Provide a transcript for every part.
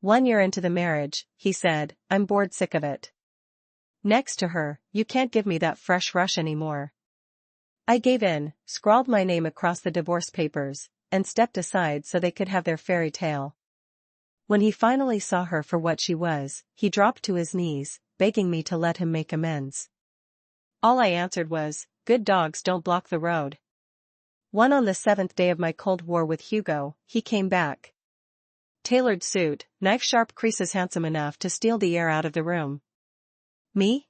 1 year into the marriage, he said, I'm bored sick of it. Next to her, you can't give me that fresh rush anymore. I gave in, scrawled my name across the divorce papers, and stepped aside so they could have their fairy tale. When he finally saw her for what she was, he dropped to his knees, begging me to let him make amends. All I answered was, good dogs don't block the road. On the 7th day of my Cold War with Hugo, he came back. Tailored suit, knife-sharp creases, handsome enough to steal the air out of the room. Me?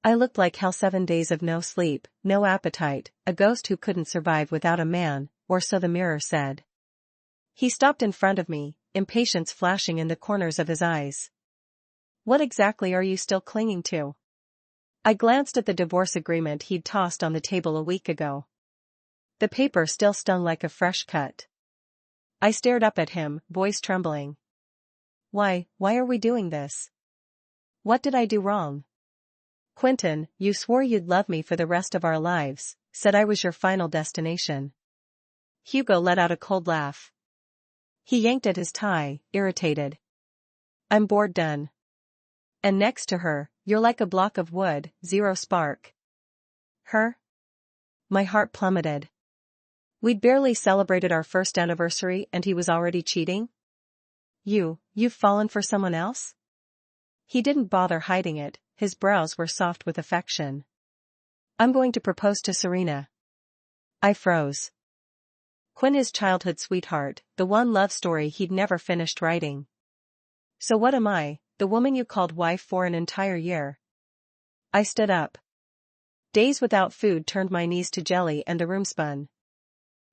I looked like hell. 7 days of no sleep, no appetite, a ghost who couldn't survive without a man, or so the mirror said. He stopped in front of me, impatience flashing in the corners of his eyes. What exactly are you still clinging to? I glanced at the divorce agreement he'd tossed on the table a week ago. The paper still stung like a fresh cut. I stared up at him, voice trembling. Why are we doing this? What did I do wrong? Quentin, you swore you'd love me for the rest of our lives, said I was your final destination. Hugo let out a cold laugh. He yanked at his tie, irritated. I'm bored done. And next to her, you're like a block of wood, zero spark. Her? My heart plummeted. We'd barely celebrated our first anniversary and he was already cheating? You've fallen for someone else? He didn't bother hiding it, his brows were soft with affection. I'm going to propose to Serena. I froze. Quinn, his childhood sweetheart, the one love story he'd never finished writing. So what am I, the woman you called wife for an entire year? I stood up. Days without food turned my knees to jelly and the room spun.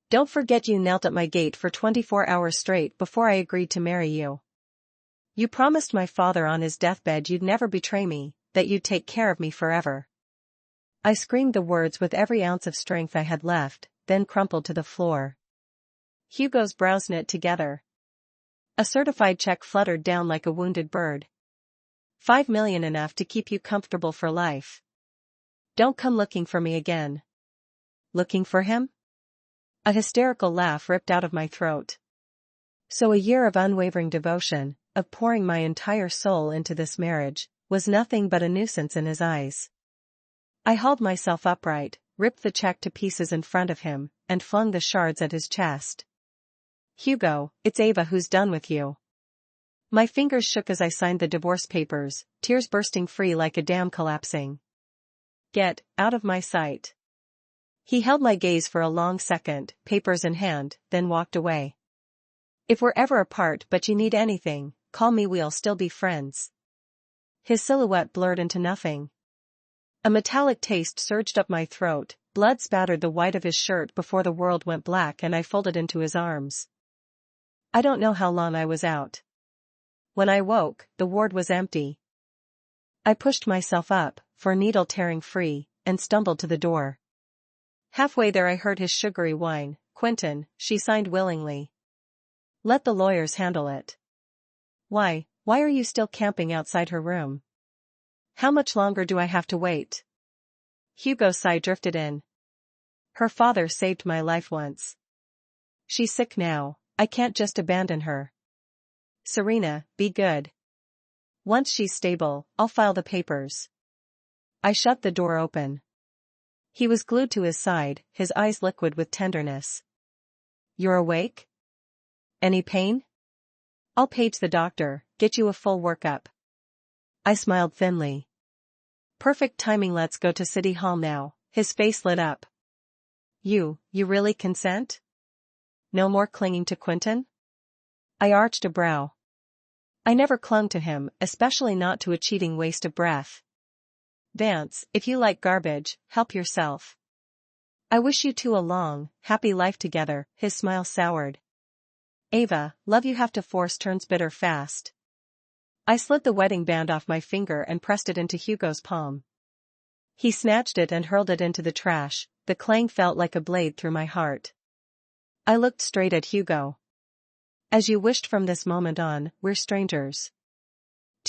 Don't forget you knelt at my gate for 24 hours straight before I agreed to marry you. You promised my father on his deathbed you'd never betray me, that you'd take care of me forever. I screamed the words with every ounce of strength I had left, then crumpled to the floor. Hugo's brows knit together. A certified check fluttered down like a wounded bird. 5 million, enough to keep you comfortable for life. Don't come looking for me again. Looking for him? A hysterical laugh ripped out of my throat. So a year of unwavering devotion, of pouring my entire soul into this marriage, was nothing but a nuisance in his eyes. I hauled myself upright, ripped the check to pieces in front of him, and flung the shards at his chest. Hugo, it's Ava who's done with you. My fingers shook as I signed the divorce papers, tears bursting free like a dam collapsing. Get out of my sight. He held my gaze for a long second, papers in hand, then walked away. If we're ever apart but you need anything, call me, we'll still be friends. His silhouette blurred into nothing. A metallic taste surged up my throat, blood spattered the white of his shirt before the world went black and I folded into his arms. I don't know how long I was out. When I woke, the ward was empty. I pushed myself up, for needle tearing free, and stumbled to the door. Halfway there I heard his sugary whine. Quentin, she signed willingly. Let the lawyers handle it. Why are you still camping outside her room? How much longer do I have to wait? Hugo's sigh drifted in. Her father saved my life once. She's sick now, I can't just abandon her. Serena, be good. Once she's stable, I'll file the papers. I shut the door open. He was glued to his side, his eyes liquid with tenderness. You're awake? Any pain? I'll page the doctor, get you a full workup. I smiled thinly. Perfect timing, let's go to City Hall now. His face lit up. You really consent? No more clinging to Quentin? I arched a brow. I never clung to him, especially not to a cheating waste of breath. Vance, if you like garbage, help yourself. I wish you two a long, happy life together. His smile soured. Ava, love you have to force turns bitter fast. I slid the wedding band off my finger and pressed it into Hugo's palm. He snatched it and hurled it into the trash, the clang felt like a blade through my heart. I looked straight at Hugo. As you wished, from this moment on, we're strangers.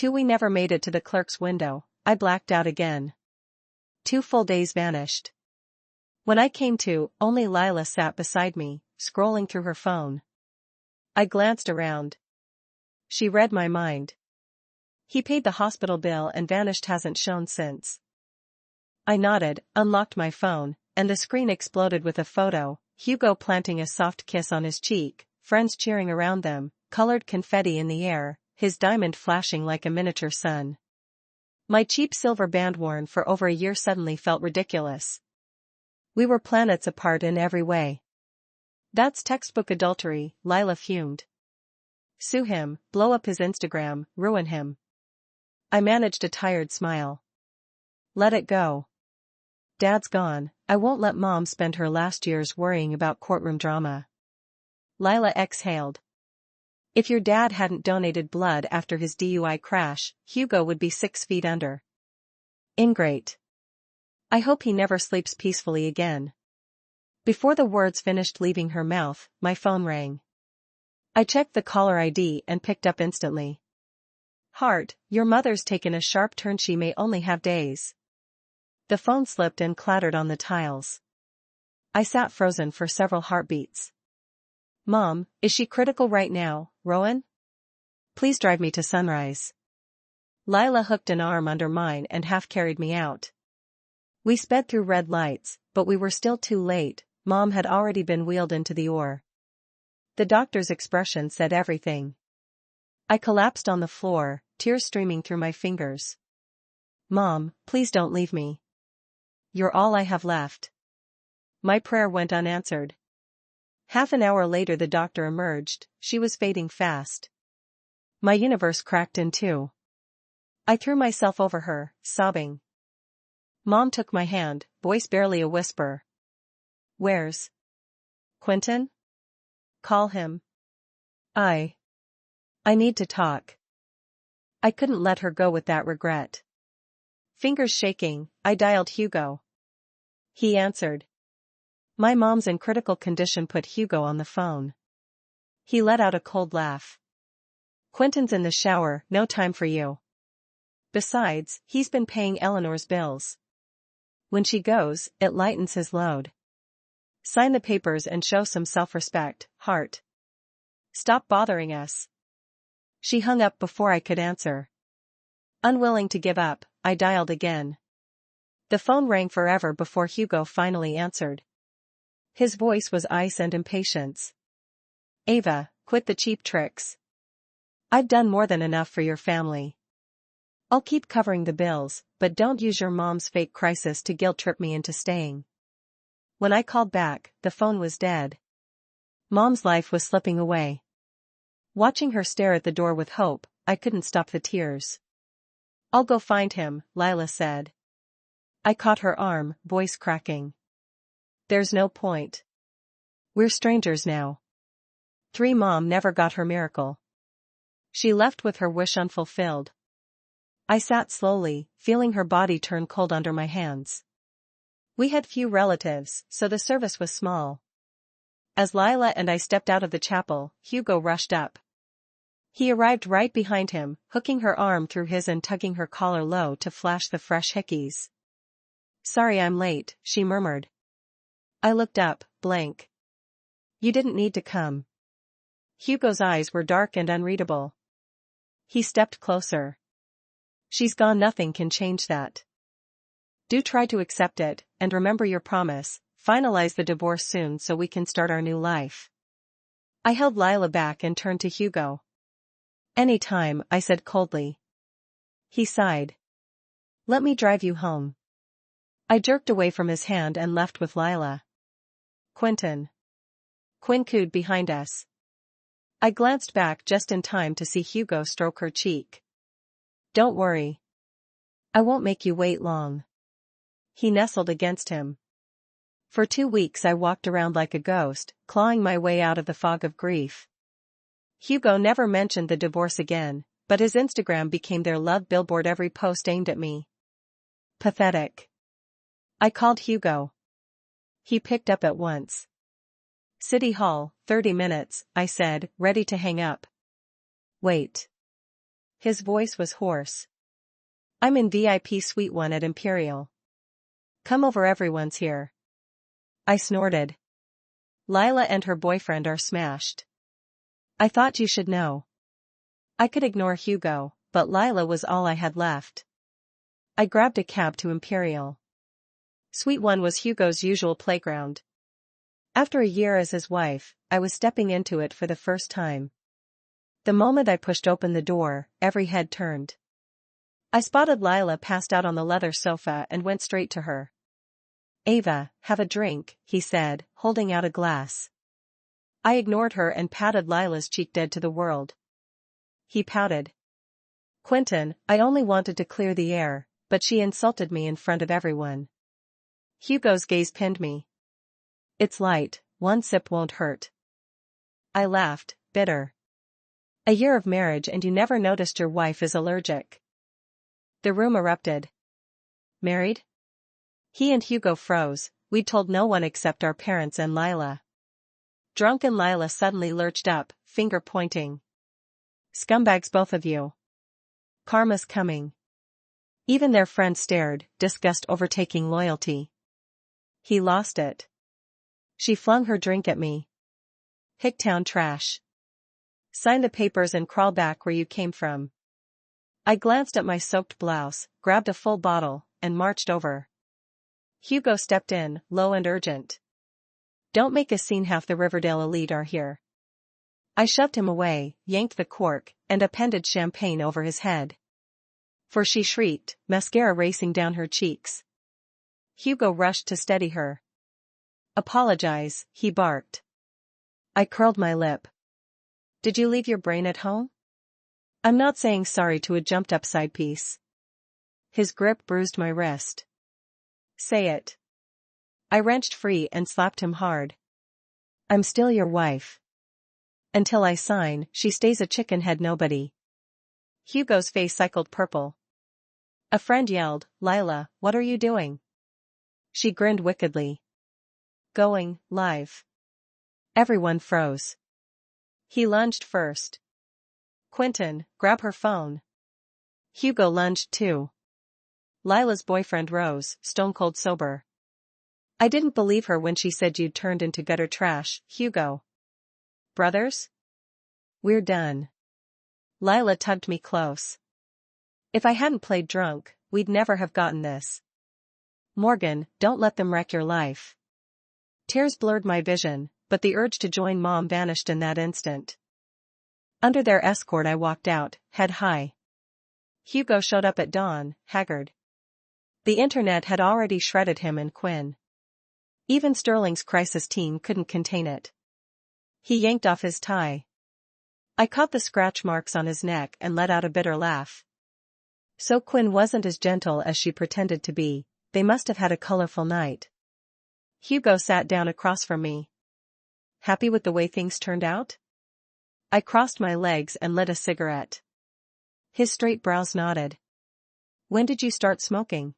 We never made it to the clerk's window. I blacked out again. 2 full days vanished. When I came to, only Lila sat beside me, scrolling through her phone. I glanced around. She read my mind. He paid the hospital bill and vanished, hasn't shown since. I nodded, unlocked my phone, and the screen exploded with a photo, Hugo planting a soft kiss on his cheek, friends cheering around them, colored confetti in the air, his diamond flashing like a miniature sun. My cheap silver band worn for over a year suddenly felt ridiculous. We were planets apart in every way. That's textbook adultery, Lila fumed. Sue him, blow up his Instagram, ruin him. I managed a tired smile. Let it go. Dad's gone, I won't let Mom spend her last years worrying about courtroom drama. Lila exhaled. If your dad hadn't donated blood after his DUI crash, Hugo would be 6 feet under. Ingrate. I hope he never sleeps peacefully again. Before the words finished leaving her mouth, my phone rang. I checked the caller ID and picked up instantly. Heart, your mother's taken a sharp turn, she may only have days. The phone slipped and clattered on the tiles. I sat frozen for several heartbeats. Mom, is she critical right now, Rowan? Please drive me to Sunrise. Lila hooked an arm under mine and half carried me out. We sped through red lights, but we were still too late. Mom had already been wheeled into the OR. The doctor's expression said everything. I collapsed on the floor, tears streaming through my fingers. Mom, please don't leave me. You're all I have left. My prayer went unanswered. Half an hour later the doctor emerged, she was fading fast. My universe cracked in two. I threw myself over her, sobbing. Mom took my hand, voice barely a whisper. Where's Quentin? Call him. I need to talk. I couldn't let her go with that regret. Fingers shaking, I dialed Hugo. He answered. My mom's in critical condition. Put Hugo on the phone. He let out a cold laugh. Quentin's in the shower, no time for you. Besides, he's been paying Eleanor's bills. When she goes, it lightens his load. Sign the papers and show some self-respect, Hart. Stop bothering us. She hung up before I could answer. Unwilling to give up, I dialed again. The phone rang forever before Hugo finally answered. His voice was ice and impatience. Ava, quit the cheap tricks. I've done more than enough for your family. I'll keep covering the bills, but don't use your mom's fake crisis to guilt-trip me into staying. When I called back, the phone was dead. Mom's life was slipping away. Watching her stare at the door with hope, I couldn't stop the tears. I'll go find him, Lila said. I caught her arm, voice cracking. There's no point. We're strangers now. Mom never got her miracle. She left with her wish unfulfilled. I sat slowly, feeling her body turn cold under my hands. We had few relatives, so the service was small. As Lila and I stepped out of the chapel, Hugo rushed up. He arrived right behind him, hooking her arm through his and tugging her collar low to flash the fresh hickeys. Sorry I'm late, she murmured. I looked up, blank. You didn't need to come. Hugo's eyes were dark and unreadable. He stepped closer. She's gone, nothing can change that. Do try to accept it, and remember your promise, finalize the divorce soon so we can start our new life. I held Lila back and turned to Hugo. Any time, I said coldly. He sighed. Let me drive you home. I jerked away from his hand and left with Lila. Quentin. Quinn cooed behind us. I glanced back just in time to see Hugo stroke her cheek. Don't worry. I won't make you wait long. He nestled against him. For 2 weeks I walked around like a ghost, clawing my way out of the fog of grief. Hugo never mentioned the divorce again, but his Instagram became their love billboard, every post aimed at me. Pathetic. I called Hugo. He picked up at once. City Hall, 30 minutes, I said, ready to hang up. Wait. His voice was hoarse. I'm in VIP Suite 1 at Imperial. Come over, everyone's here. I snorted. Lila and her boyfriend are smashed. I thought you should know. I could ignore Hugo, but Lila was all I had left. I grabbed a cab to Imperial. Suite 1 was Hugo's usual playground. After a year as his wife, I was stepping into it for the first time. The moment I pushed open the door, every head turned. I spotted Lila passed out on the leather sofa and went straight to her. "Ava, have a drink," he said, holding out a glass. I ignored her and patted Lila's cheek. "Dead to the world." He pouted. "Quentin, I only wanted to clear the air, but she insulted me in front of everyone." Hugo's gaze pinned me. "It's light, one sip won't hurt." I laughed, bitter. "A year of marriage and you never noticed your wife is allergic." The room erupted. "Married?" He and Hugo froze. We'd told no one except our parents and Lila. Drunken Lila suddenly lurched up, finger pointing. "Scumbags both of you. Karma's coming." Even their friends stared, disgust overtaking loyalty. "He lost it." She flung her drink at me. "Hicktown trash. Sign the papers and crawl back where you came from." I glanced at my soaked blouse, grabbed a full bottle, and marched over. Hugo stepped in, low and urgent. "Don't make a scene, half the Riverdale elite are here." I shoved him away, yanked the cork, and appended champagne over his head. For she shrieked, mascara racing down her cheeks. Hugo rushed to steady her. "Apologize," he barked. I curled my lip. "Did you leave your brain at home?" "I'm not saying sorry to a jumped-up side piece." His grip bruised my wrist. "Say it." I wrenched free and slapped him hard. "I'm still your wife. Until I sign, she stays a chicken-head nobody." Hugo's face cycled purple. A friend yelled, "Lila, what are you doing?" She grinned wickedly. "Going live." Everyone froze. He lunged first. "Quentin, grab her phone." Hugo lunged too. Lila's boyfriend rose, stone-cold sober. "I didn't believe her when she said you'd turned into gutter trash, Hugo." "Brothers? We're done." Lila tugged me close. "If I hadn't played drunk, we'd never have gotten this." "Morgan, don't let them wreck your life." Tears blurred my vision, but the urge to join Mom vanished in that instant. Under their escort I walked out, head high. Hugo showed up at dawn, haggard. The internet had already shredded him and Quinn. Even Sterling's crisis team couldn't contain it. He yanked off his tie. I caught the scratch marks on his neck and let out a bitter laugh. So Quinn wasn't as gentle as she pretended to be. They must have had a colorful night. Hugo sat down across from me. "Happy with the way things turned out?" I crossed my legs and lit a cigarette. His straight brows nodded. "When did you start smoking?"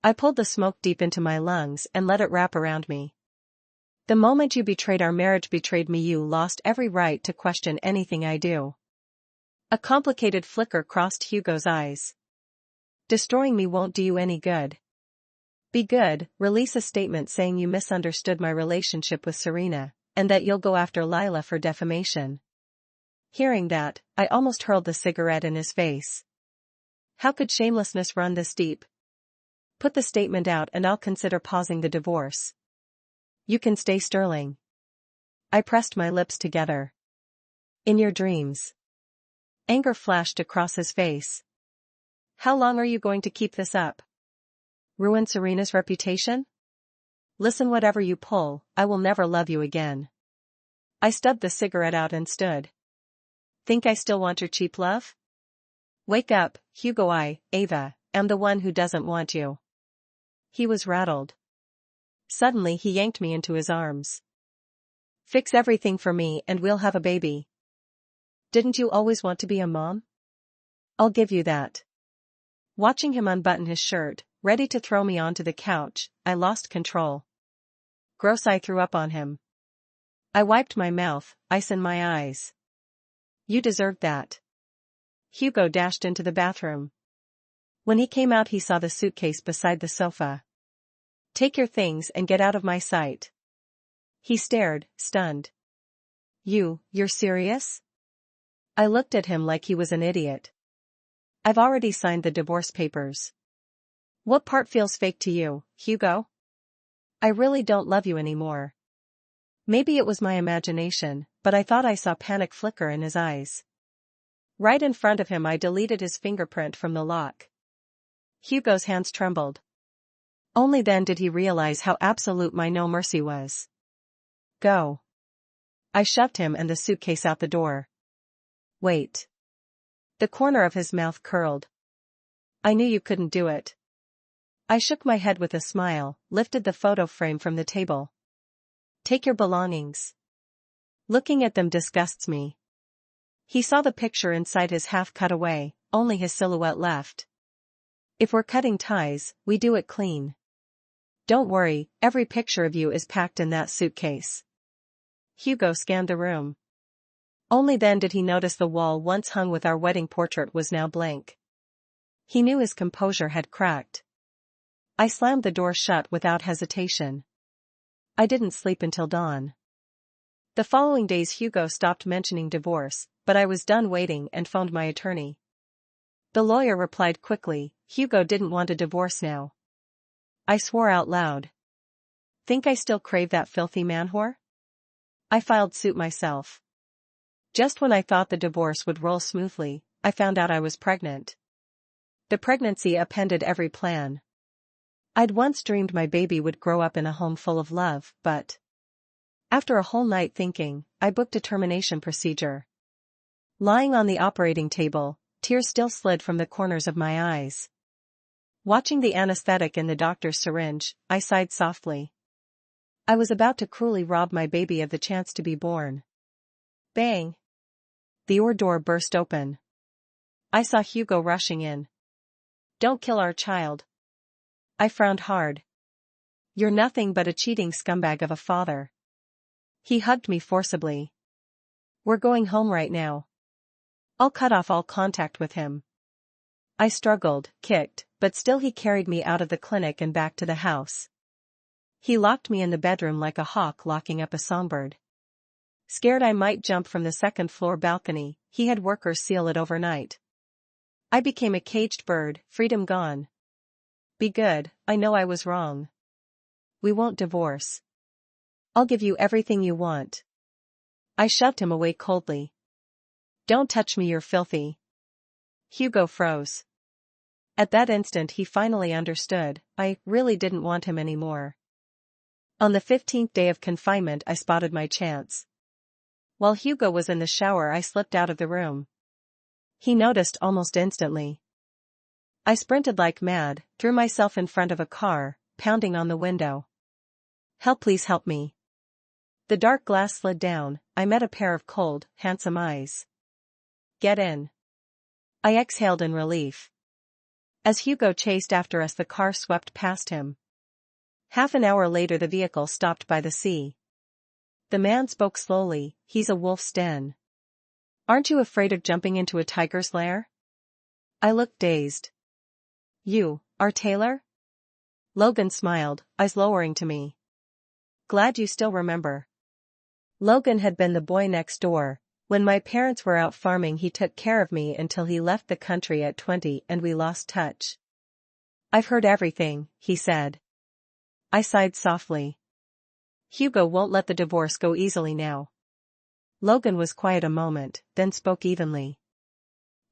I pulled the smoke deep into my lungs and let it wrap around me. "The moment you betrayed our marriage, betrayed me, you lost every right to question anything I do." A complicated flicker crossed Hugo's eyes. "Destroying me won't do you any good. Be good, release a statement saying you misunderstood my relationship with Serena, and that you'll go after Lila for defamation." Hearing that, I almost hurled the cigarette in his face. How could shamelessness run this deep? "Put the statement out and I'll consider pausing the divorce." "You can stay, Sterling." I pressed my lips together. "In your dreams." Anger flashed across his face. "How long are you going to keep this up? Ruin Serena's reputation? Listen, whatever you pull, I will never love you again." I stubbed the cigarette out and stood. "Think I still want your cheap love? Wake up, Hugo. Ava, am the one who doesn't want you." He was rattled. Suddenly he yanked me into his arms. "Fix everything for me and we'll have a baby. Didn't you always want to be a mom? I'll give you that." Watching him unbutton his shirt, ready to throw me onto the couch, I lost control. Gross, I threw up on him. I wiped my mouth, ice in my eyes. "You deserved that." Hugo dashed into the bathroom. When he came out, he saw the suitcase beside the sofa. "Take your things and get out of my sight." He stared, stunned. You're serious?" I looked at him like he was an idiot. I've already signed the divorce papers. What part feels fake to you, Hugo? I really don't love you anymore. Maybe it was my imagination, but I thought I saw panic flicker in his eyes. Right in front of him I deleted his fingerprint from the lock. Hugo's hands trembled. Only then did he realize how absolute my no mercy was. Go. I shoved him and the suitcase out the door. Wait. The corner of his mouth curled. I knew you couldn't do it. I shook my head with a smile, lifted the photo frame from the table. Take your belongings. Looking at them disgusts me. He saw the picture inside his half cut away, only his silhouette left. If we're cutting ties, we do it clean. Don't worry, every picture of you is packed in that suitcase. Hugo scanned the room. Only then did he notice the wall once hung with our wedding portrait was now blank. He knew his composure had cracked. I slammed the door shut without hesitation. I didn't sleep until dawn. The following days Hugo stopped mentioning divorce, but I was done waiting and phoned my attorney. The lawyer replied quickly, Hugo didn't want a divorce now. I swore out loud. Think I still crave that filthy man whore? I filed suit myself. Just when I thought the divorce would roll smoothly, I found out I was pregnant. The pregnancy upended every plan. I'd once dreamed my baby would grow up in a home full of love, but after a whole night thinking, I booked a termination procedure. Lying on the operating table, tears still slid from the corners of my eyes. Watching the anesthetic in the doctor's syringe, I sighed softly. I was about to cruelly rob my baby of the chance to be born. Bang! The door burst open. I saw Hugo rushing in. Don't kill our child. I frowned hard. You're nothing but a cheating scumbag of a father. He hugged me forcibly. We're going home right now. I'll cut off all contact with him. I struggled, kicked, but still he carried me out of the clinic and back to the house. He locked me in the bedroom like a hawk locking up a songbird. Scared I might jump from the second-floor balcony, he had workers seal it overnight. I became a caged bird, freedom gone. Be good, I know I was wrong. We won't divorce. I'll give you everything you want. I shoved him away coldly. Don't touch me, you're filthy. Hugo froze. At that instant he finally understood, I really didn't want him anymore. On the 15th day of confinement I spotted my chance. While Hugo was in the shower I slipped out of the room. He noticed almost instantly. I sprinted like mad, threw myself in front of a car, pounding on the window. Help, please help me. The dark glass slid down, I met a pair of cold, handsome eyes. Get in. I exhaled in relief. As Hugo chased after us the car swept past him. Half an hour later the vehicle stopped by the sea. The man spoke slowly, he's a wolf's den. Aren't you afraid of jumping into a tiger's lair? I looked dazed. You are Taylor? Logan smiled, eyes lowering to me. Glad you still remember. Logan had been the boy next door. When my parents were out farming he took care of me until he left the country at 20 and we lost touch. I've heard everything, he said. I sighed softly. Hugo won't let the divorce go easily now. Logan was quiet a moment, then spoke evenly.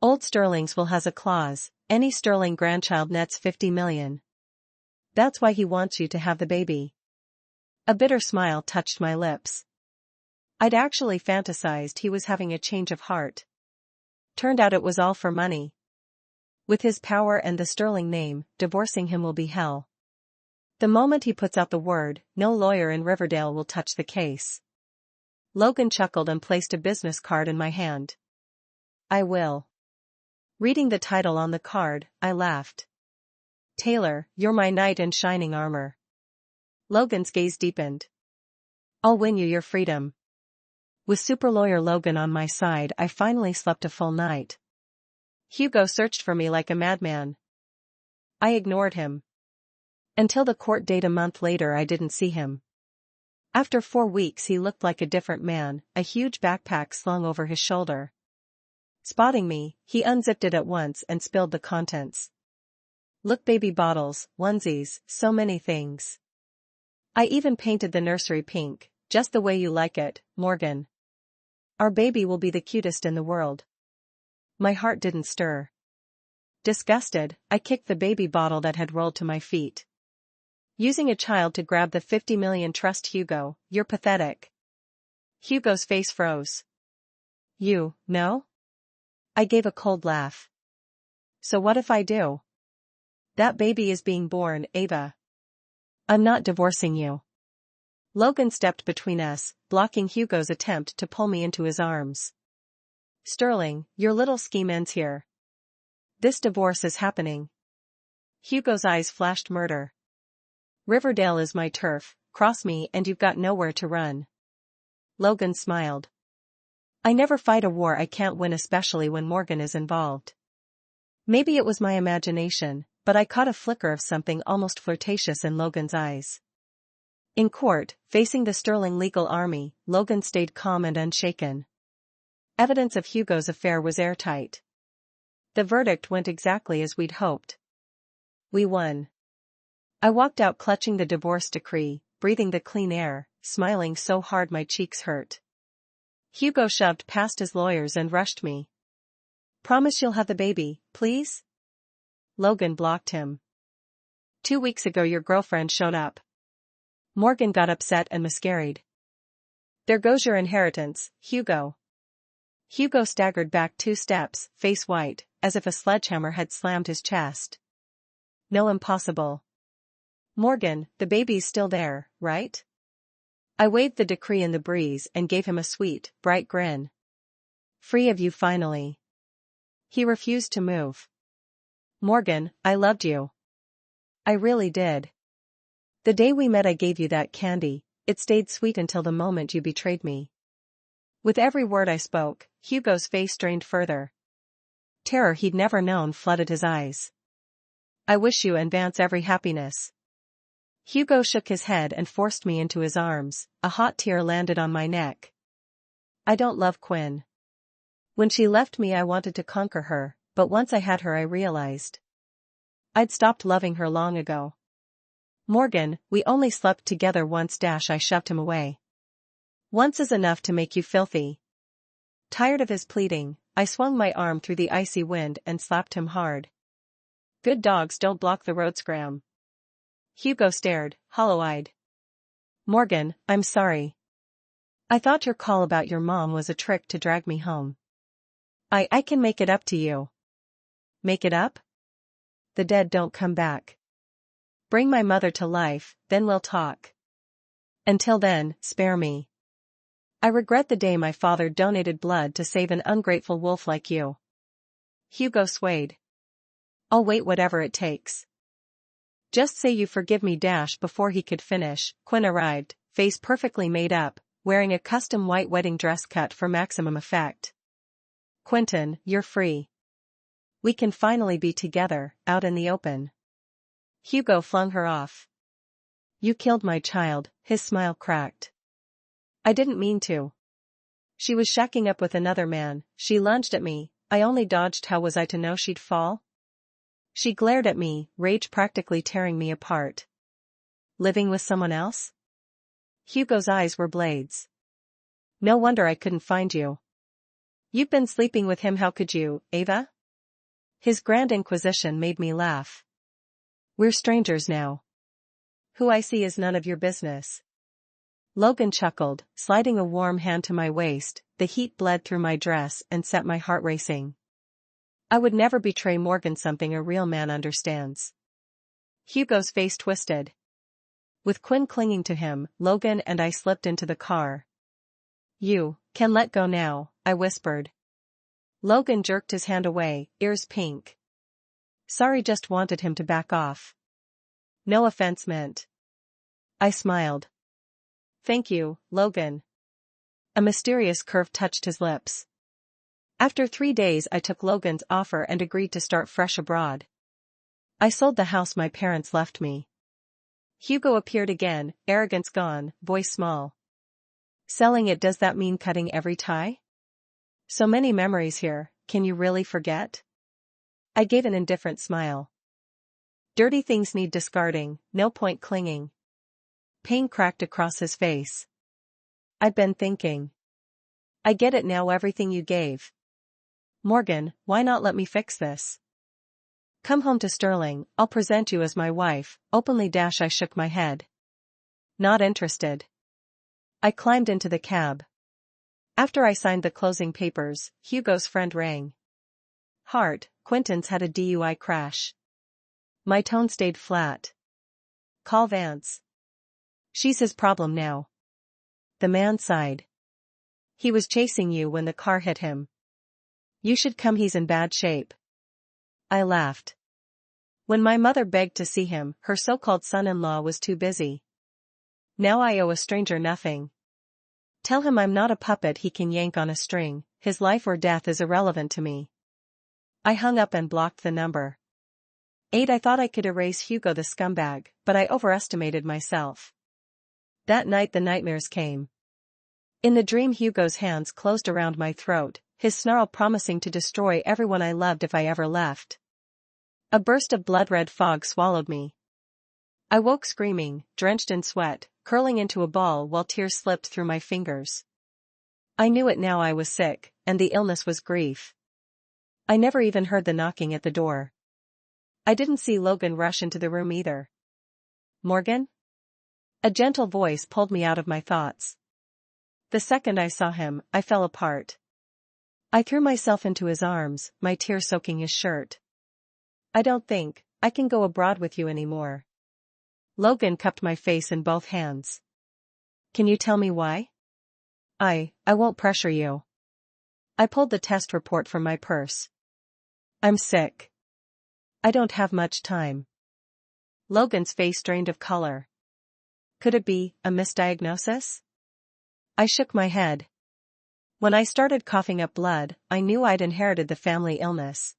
Old Sterling's will has a clause, any Sterling grandchild nets 50 million. That's why he wants you to have the baby. A bitter smile touched my lips. I'd actually fantasized he was having a change of heart. Turned out it was all for money. With his power and the Sterling name, divorcing him will be hell. The moment he puts out the word, no lawyer in Riverdale will touch the case. Logan chuckled and placed a business card in my hand. I will. Reading the title on the card, I laughed. Taylor, you're my knight in shining armor. Logan's gaze deepened. I'll win you your freedom. With super lawyer Logan on my side I finally slept a full night. Hugo searched for me like a madman. I ignored him. Until the court date a month later I didn't see him. After 4 weeks he looked like a different man, a huge backpack slung over his shoulder. Spotting me, he unzipped it at once and spilled the contents. Look, baby bottles, onesies, so many things. I even painted the nursery pink, just the way you like it, Morgan. Our baby will be the cutest in the world. My heart didn't stir. Disgusted, I kicked the baby bottle that had rolled to my feet. Using a child to grab the 50 million trust Hugo, you're pathetic. Hugo's face froze. You, no? I gave a cold laugh. So what if I do? That baby is being born, Ava. I'm not divorcing you. Logan stepped between us, blocking Hugo's attempt to pull me into his arms. Sterling, your little scheme ends here. This divorce is happening. Hugo's eyes flashed murder. Riverdale is my turf, cross me and you've got nowhere to run. Logan smiled. I never fight a war I can't win, especially when Morgan is involved. Maybe it was my imagination, but I caught a flicker of something almost flirtatious in Logan's eyes. In court, facing the Sterling legal army, Logan stayed calm and unshaken. Evidence of Hugo's affair was airtight. The verdict went exactly as we'd hoped. We won. I walked out clutching the divorce decree, breathing the clean air, smiling so hard my cheeks hurt. Hugo shoved past his lawyers and rushed me. Promise you'll have the baby, please? Logan blocked him. 2 weeks ago your girlfriend showed up. Morgan got upset and miscarried. There goes your inheritance, Hugo. Hugo staggered back 2 steps, face white, as if a sledgehammer had slammed his chest. No, impossible. Morgan, the baby's still there, right? I waved the decree in the breeze and gave him a sweet, bright grin. Free of you finally. He refused to move. Morgan, I loved you. I really did. The day we met I gave you that candy, it stayed sweet until the moment you betrayed me. With every word I spoke, Hugo's face strained further. Terror he'd never known flooded his eyes. I wish you and Vance every happiness. Hugo shook his head and forced me into his arms, a hot tear landed on my neck. I don't love Quinn. When she left me I wanted to conquer her, but once I had her I realized I'd stopped loving her long ago. Morgan, we only slept together once. I shoved him away. Once is enough to make you filthy. Tired of his pleading, I swung my arm through the icy wind and slapped him hard. Good dogs don't block the road, scram. Hugo stared, hollow-eyed. Morgan, I'm sorry. I thought your call about your mom was a trick to drag me home. I can make it up to you. Make it up? The dead don't come back. Bring my mother to life, then we'll talk. Until then, spare me. I regret the day my father donated blood to save an ungrateful wolf like you. Hugo swayed. I'll wait whatever it takes. Just say you forgive me. Before he could finish, Quinn arrived, face perfectly made up, wearing a custom white wedding dress cut for maximum effect. Quentin, you're free. We can finally be together, out in the open. Hugo flung her off. You killed my child, his smile cracked. I didn't mean to. She was shacking up with another man, she lunged at me, I only dodged. How was I to know she'd fall? She glared at me, rage practically tearing me apart. Living with someone else? Hugo's eyes were blades. No wonder I couldn't find you. You've been sleeping with him. How could you, Ava? His grand inquisition made me laugh. We're strangers now. Who I see is none of your business. Logan chuckled, sliding a warm hand to my waist. The heat bled through my dress and set my heart racing. I would never betray Morgan, something a real man understands. Hugo's face twisted. With Quinn clinging to him, Logan and I slipped into the car. You can let go now, I whispered. Logan jerked his hand away, ears pink. Sorry, just wanted him to back off. No offense meant. I smiled. Thank you, Logan. A mysterious curve touched his lips. After 3 days I took Logan's offer and agreed to start fresh abroad. I sold the house my parents left me. Hugo appeared again, arrogance gone, voice small. Selling it, does that mean cutting every tie? So many memories here, can you really forget? I gave an indifferent smile. Dirty things need discarding, no point clinging. Pain cracked across his face. I'd been thinking. I get it now, everything you gave. Morgan, why not let me fix this? Come home to Sterling, I'll present you as my wife, openly. I shook my head. Not interested. I climbed into the cab. After I signed the closing papers, Hugo's friend rang. Hart, Quentin's had a DUI crash. My tone stayed flat. Call Vance. She's his problem now. The man sighed. He was chasing you when the car hit him. You should come, he's in bad shape. I laughed. When my mother begged to see him, her so-called son-in-law was too busy. Now I owe a stranger nothing. Tell him I'm not a puppet he can yank on a string, his life or death is irrelevant to me. I hung up and blocked the number. I thought I could erase Hugo the scumbag, but I overestimated myself. That night the nightmares came. In the dream, Hugo's hands closed around my throat, his snarl promising to destroy everyone I loved if I ever left. A burst of blood-red fog swallowed me. I woke screaming, drenched in sweat, curling into a ball while tears slipped through my fingers. I knew it now, I was sick, and the illness was grief. I never even heard the knocking at the door. I didn't see Logan rush into the room either. Morgan? A gentle voice pulled me out of my thoughts. The second I saw him, I fell apart. I threw myself into his arms, my tears soaking his shirt. I don't think I can go abroad with you anymore. Logan cupped my face in both hands. Can you tell me why? I won't pressure you. I pulled the test report from my purse. I'm sick. I don't have much time. Logan's face drained of color. Could it be a misdiagnosis? I shook my head. When I started coughing up blood, I knew I'd inherited the family illness.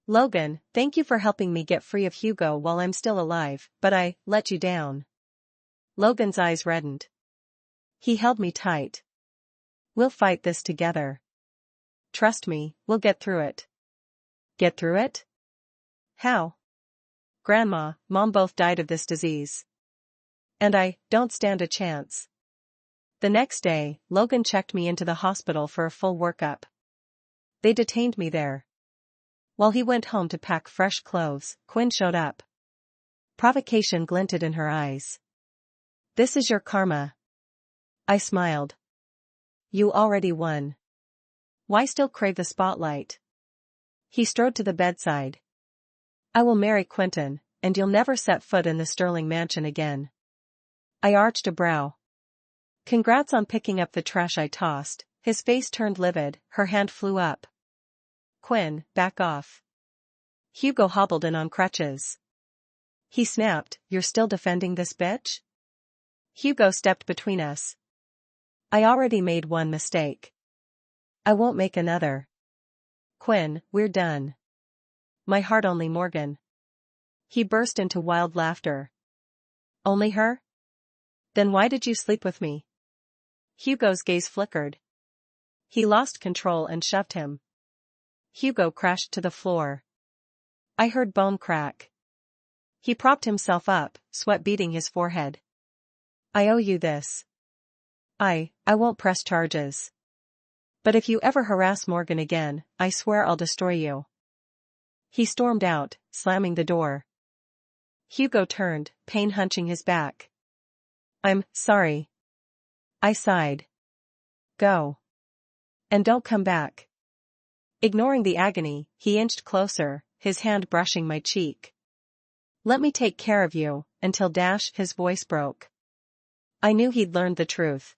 Logan, thank you for helping me get free of Hugo while I'm still alive, but I let you down. Logan's eyes reddened. He held me tight. We'll fight this together. Trust me, we'll get through it. Get through it? How? Grandma, Mom both died of this disease. And I don't stand a chance. The next day, Logan checked me into the hospital for a full workup. They detained me there. While he went home to pack fresh clothes, Quinn showed up. Provocation glinted in her eyes. This is your karma. I smiled. You already won. Why still crave the spotlight? He strode to the bedside. I will marry Quentin, and you'll never set foot in the Sterling mansion again. I arched a brow. Congrats on picking up the trash I tossed. His face turned livid, her hand flew up. Quinn, back off. Hugo hobbled in on crutches. He snapped, you're still defending this bitch? Hugo stepped between us. I already made one mistake. I won't make another. Quinn, we're done. My heart only Morgan. He burst into wild laughter. Only her? Then why did you sleep with me? Hugo's gaze flickered. He lost control and shoved him. Hugo crashed to the floor. I heard bone crack. He propped himself up, sweat beading his forehead. I owe you this. I won't press charges. But if you ever harass Morgan again, I swear I'll destroy you. He stormed out, slamming the door. Hugo turned, pain hunching his back. I'm sorry. I sighed. Go. And don't come back. Ignoring the agony, he inched closer, his hand brushing my cheek. Let me take care of you, until his voice broke. I knew he'd learned the truth.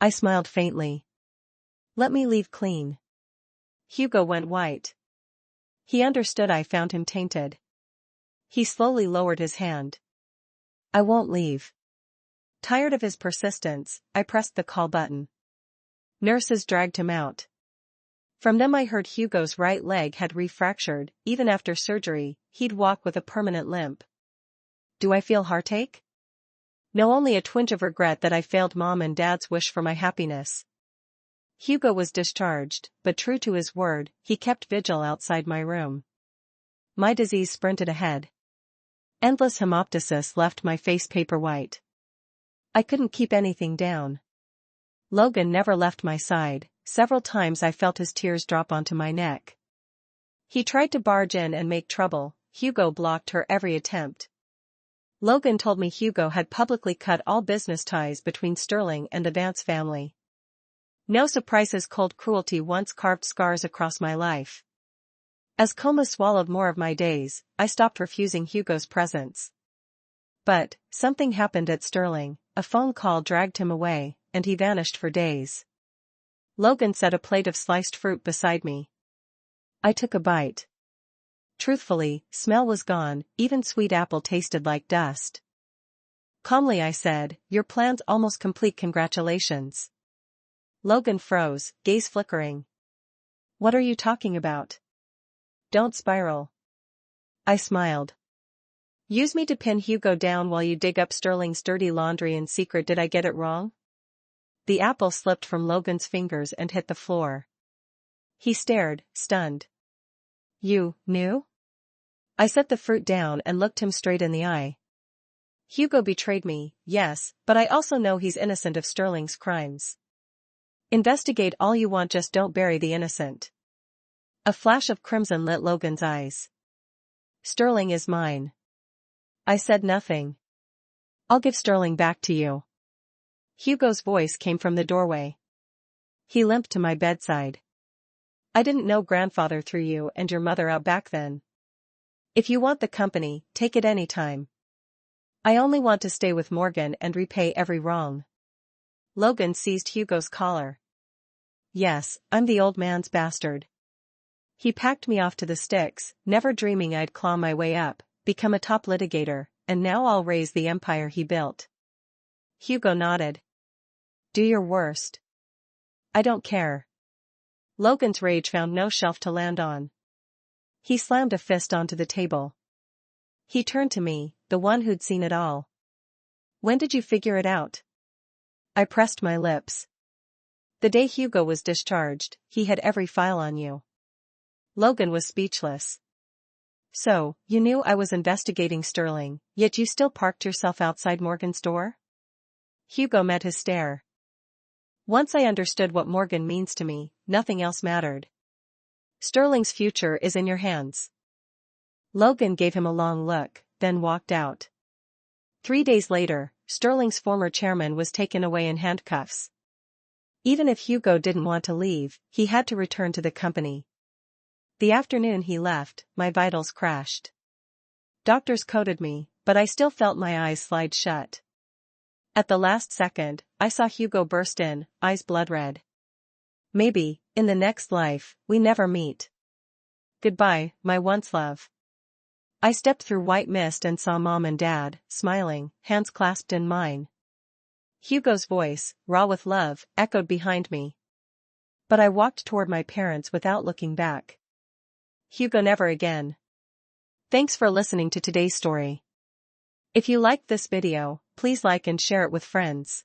I smiled faintly. Let me leave clean. Hugo went white. He understood I found him tainted. He slowly lowered his hand. I won't leave. Tired of his persistence, I pressed the call button. Nurses dragged him out. From them I heard Hugo's right leg had refractured, even after surgery, he'd walk with a permanent limp. Do I feel heartache? No, only a twinge of regret that I failed Mom and Dad's wish for my happiness. Hugo was discharged, but true to his word, he kept vigil outside my room. My disease sprinted ahead. Endless hemoptysis left my face paper white. I couldn't keep anything down. Logan never left my side. Several times I felt his tears drop onto my neck. He tried to barge in and make trouble. Hugo blocked her every attempt. Logan told me Hugo had publicly cut all business ties between Sterling and the Vance family. No surprise, his cold cruelty once carved scars across my life. As coma swallowed more of my days, I stopped refusing Hugo's presence. But something happened at Sterling. A phone call dragged him away, and he vanished for days. Logan set a plate of sliced fruit beside me. I took a bite. Truthfully, smell was gone, even sweet apple tasted like dust. Calmly I said, "Your plan's almost complete, congratulations." Logan froze, gaze flickering. "What are you talking about? Don't spiral." I smiled. "Use me to pin Hugo down while you dig up Sterling's dirty laundry in secret. Did I get it wrong?" The apple slipped from Logan's fingers and hit the floor. He stared, stunned. "You knew?" I set the fruit down and looked him straight in the eye. "Hugo betrayed me, yes, but I also know he's innocent of Sterling's crimes. Investigate all you want, just don't bury the innocent." A flash of crimson lit Logan's eyes. "Sterling is mine." I said nothing. "I'll give Sterling back to you." Hugo's voice came from the doorway. He limped to my bedside. "I didn't know grandfather threw you and your mother out back then. If you want the company, take it any time. I only want to stay with Morgan and repay every wrong." Logan seized Hugo's collar. "Yes, I'm the old man's bastard." He packed me off to the sticks, never dreaming I'd claw my way up, become a top litigator, and now I'll raise the empire he built. Hugo nodded. "Do your worst. I don't care." Logan's rage found no shelf to land on. He slammed a fist onto the table. He turned to me, the one who'd seen it all. "When did you figure it out?" I pressed my lips. "The day Hugo was discharged. He had every file on you." Logan was speechless. "So, you knew I was investigating Sterling, yet you still parked yourself outside Morgan's door?" Hugo met his stare. "Once I understood what Morgan means to me, nothing else mattered. Sterling's future is in your hands." Logan gave him a long look, then walked out. 3 days later, Sterling's former chairman was taken away in handcuffs. Even if Hugo didn't want to leave, he had to return to the company. The afternoon he left, my vitals crashed. Doctors coded me, but I still felt my eyes slide shut. At the last second, I saw Hugo burst in, eyes blood red. "Maybe, in the next life, we never meet. Goodbye, my once love." I stepped through white mist and saw Mom and Dad, smiling, hands clasped in mine. Hugo's voice, raw with love, echoed behind me. But I walked toward my parents without looking back. Hugo never again. Thanks for listening to today's story. If you liked this video, please like and share it with friends.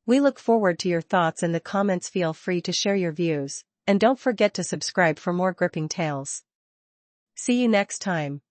We look forward to your thoughts in the comments. Feel free to share your views, and don't forget to subscribe for more gripping tales. See you next time.